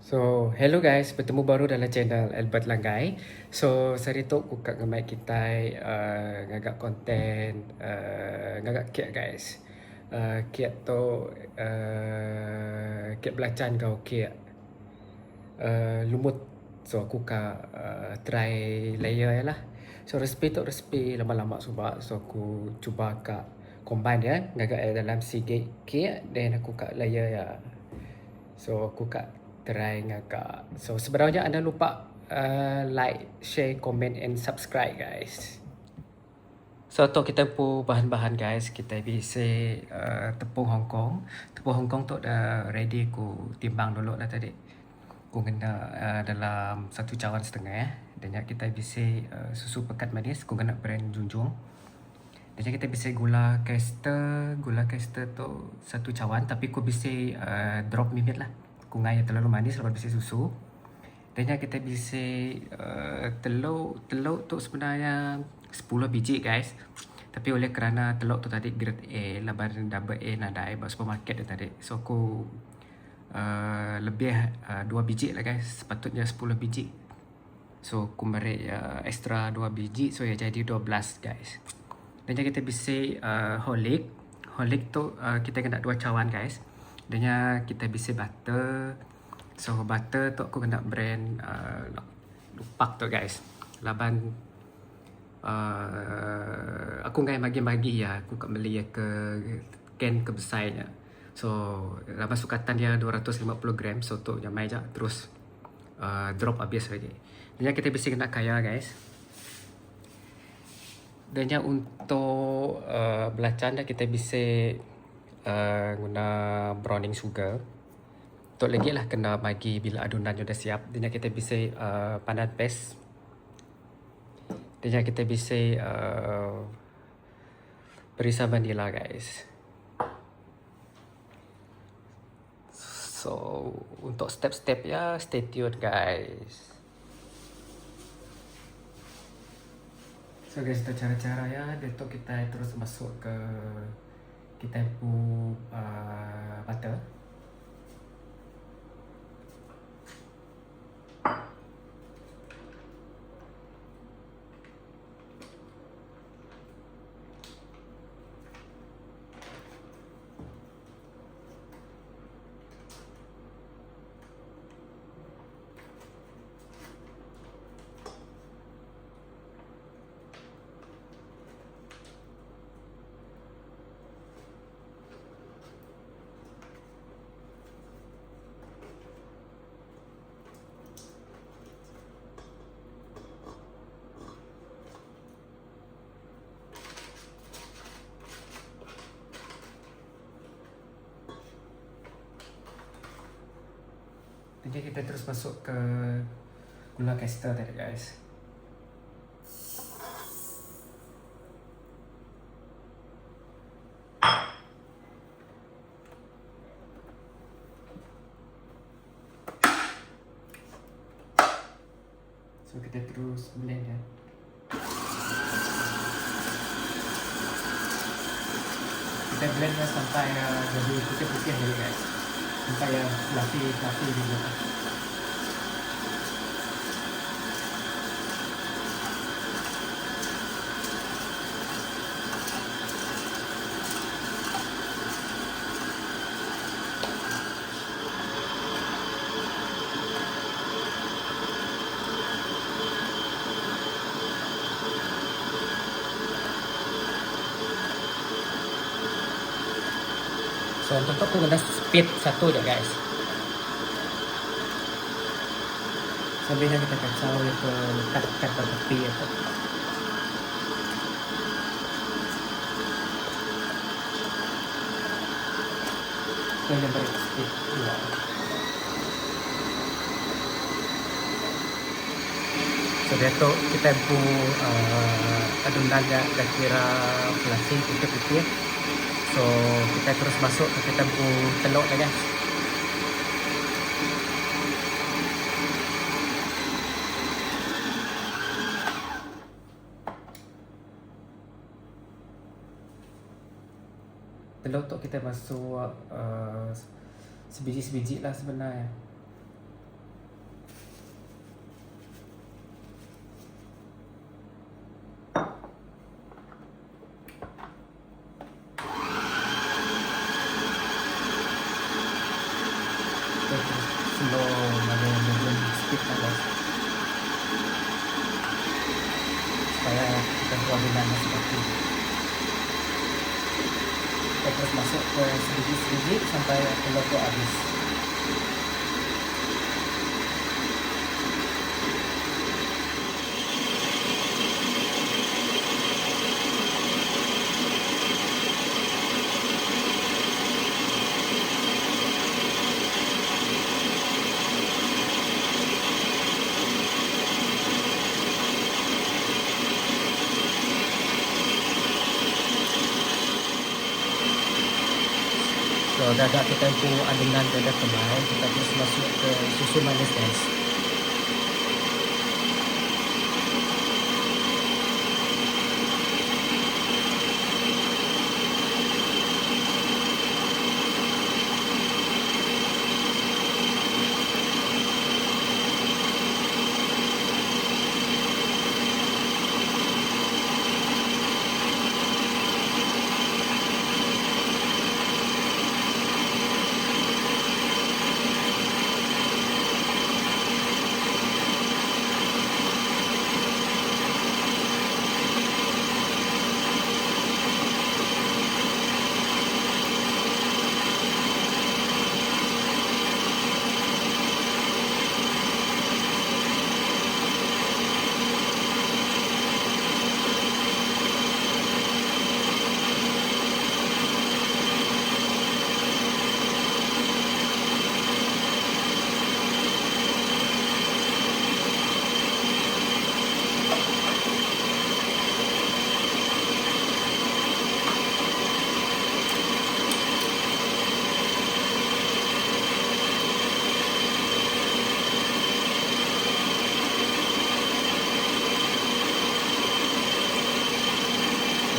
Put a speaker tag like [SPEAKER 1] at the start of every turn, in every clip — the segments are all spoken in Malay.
[SPEAKER 1] So, hello guys, bertemu baru dalam channel Albert Langgai. So, saya tu buka ngemai kita ngagak konten ngagak kiat guys. Kiat tu kiat belacan kau kiat lumut. So, aku try layer ya lah. So, resipi lama-lama subak. So, aku cuba kak combine ya ngagak dalam sikit kiat dan aku kak layer ya. So aku kat try ngagak. So sebenarnya anda lupa like, share, comment and subscribe guys. So untuk kita pu bahan-bahan guys, kita bisa tepung Hong Kong. Tepung Hong Kong tu dah ready ku timbang dulu lah tadi. Ku kena dalam 1,5 cawan ya. Dan kita bisa susu pekat manis, ku kena brand Junjung. Dan kita bisa gula caster tu 1 cawan tapi ku bisa drop limit lah. Ku ngai terlalu manis lepas bisa susu. Dan kita bisa telur tu sebenarnya 10 biji guys. Tapi oleh kerana telur tu tadi grade A, laban double A nadai buat supermarket tu tadi. So aku lebih 2 biji lah guys. Sepatutnya 10 biji. So aku beri extra 2 biji, so ya jadi 12 guys. Dan kita bisa Holic. Holic tu kita kena 2 cawan guys. Dan kita bisa butter. So butter tu aku kena brand lupak tu guys. Laban aku ngai bagi-bagi ya. Aku kat beli ke can ke besarnya. So laban sukatan dia 250 gram. So tu jamai je terus drop habis lagi. Dan kita bisa kena kaya guys. Dan untuk belacan dah kita bisa guna browning sugar. Tok lagi lah kena bagi bila adunan dah siap. Dan kita bisa pandan paste. Dan kita bisa perisa vanilla guys. So untuk step-step ya stay tune guys. So guys, itu cara-cara ya. Detok kita terus masuk ke kita pu butter. Jadi kita terus masuk ke gula caster tadi guys. So kita terus blend ya. Kita blend ya sampai jadi putih-putih dulu guys. Sampai fluffy dulu. So untuk tu aku kena speed satu je guys. Sambil kita kacau itu letak ke tepi itu. So yang beri speed dua. So dia tu kita pu adunan dah kira fluffy putih-putih. So kita terus masuk ke kita pu telur dah guys. Telur tu kita masuk sebiji-sebiji lah sebenarnya. kita terus slow dan medium speed lah guys, supaya kita buat adonannya seperti itu. Kita terus masuk ke sedikit-sedikit sampai telur itu habis. So, dah kita tempo adonan dah kembali, kita terus masuk ke susu manis guys.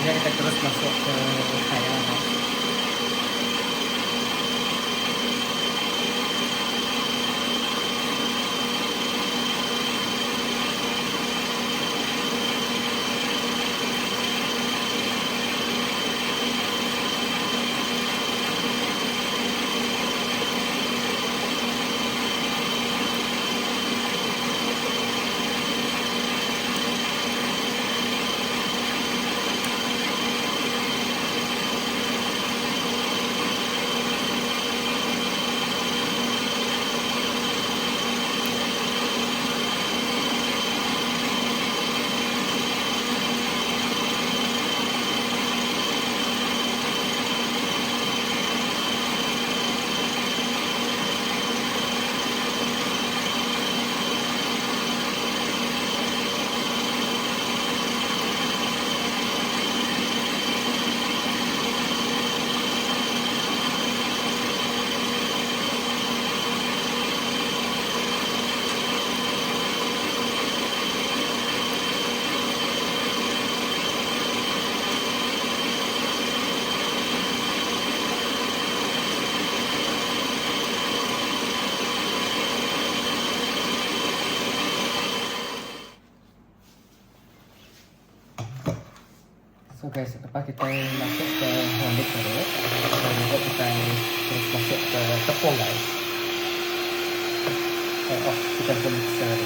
[SPEAKER 1] Kemudian kita terus masuk ke kaya guys. So guys, lepas kita masuk ke hondik terus, dan juga kita terus masuk ke tepung guys. Kita pun mixer.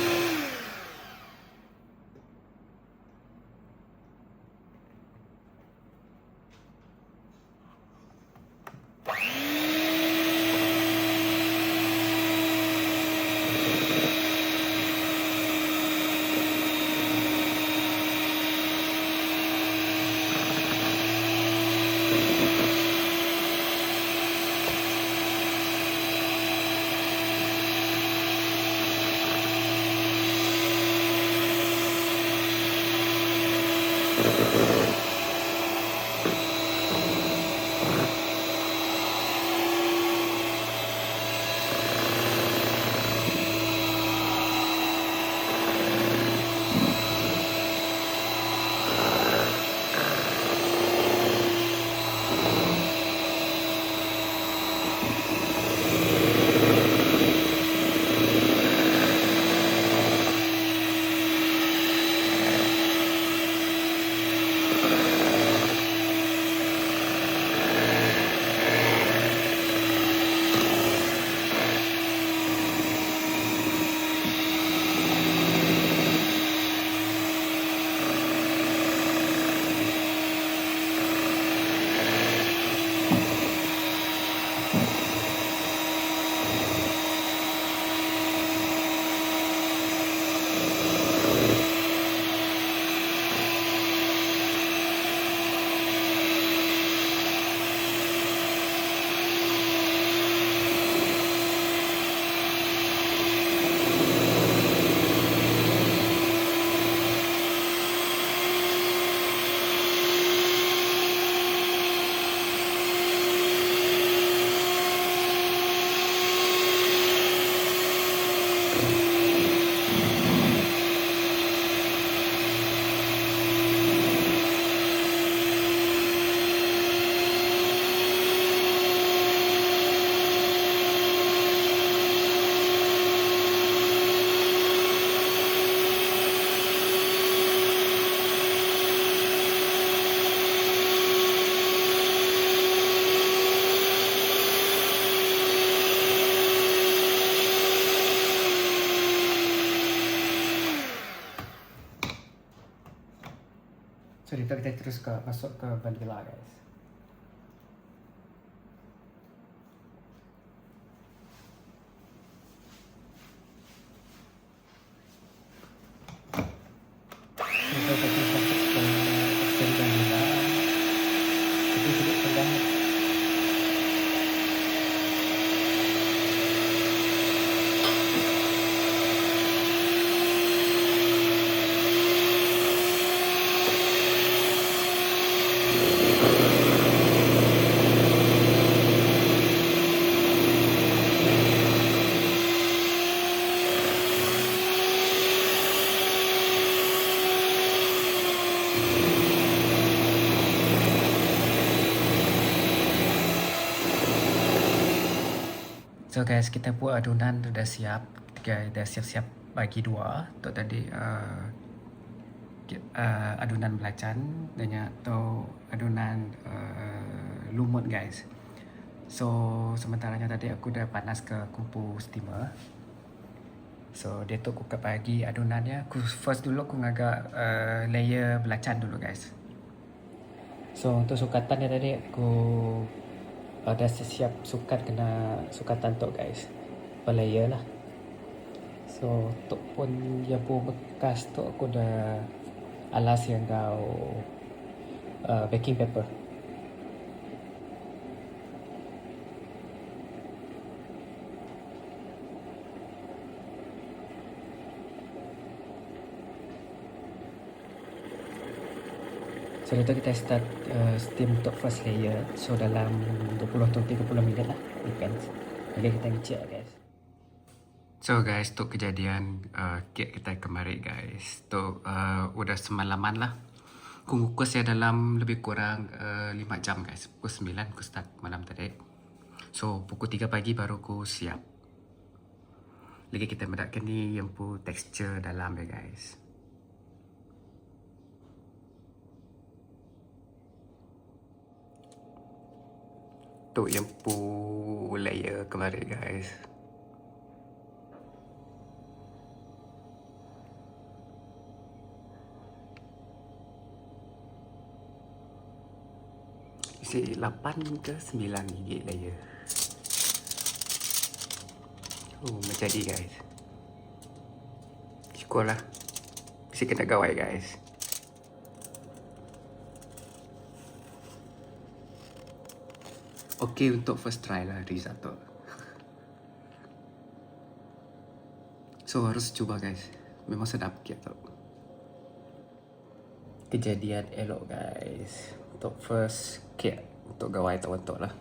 [SPEAKER 1] So kita terus masuk ke vanilla guys. Kita masuk ke ekstrim vanilla. Tapi sedikit tegang. So guys, kita buat adunan sudah siap. Dah siap-siap bagi dua. Tu tadi adunan belacan dan tu adunan lumut guys. So sementaranya tadi aku dah panas ke kumpul steamer. So dia tu aku bagi adunannya. Aku first dulu aku ngagak layer belacan dulu guys. So untuk sukatannya tadi aku dah siap sukat kena sukatan tu guys. Per layer lah. So untuk pun yang pun bekas tu aku dah alas yang kau baking paper. So itu kita start steam untuk first layer. So dalam 20 atau 30 minit lah, depends. Jadi kita ngecek guys. So guys, tu kejadian kek kita kemarin guys. Tu udah semalaman lah. Aku ngukus ya dalam lebih kurang 5 jam guys. Pukul 9 aku start malam tadi. So pukul 3 pagi baru aku siap. Lagi kita mendapatkan ni yang pun tekstur dalam ya guys. Tu yang pun layer kemarin guys. Isi 8 ke 9 gigi layer. Menjadi guys. Syukurlah. Mesti kena gawai guys. Okey untuk first try lah risotto. So harus cuba guys. Memang sedap gitu. Kejadian elok guys. Untuk first cake untuk gawai tak untuk lah.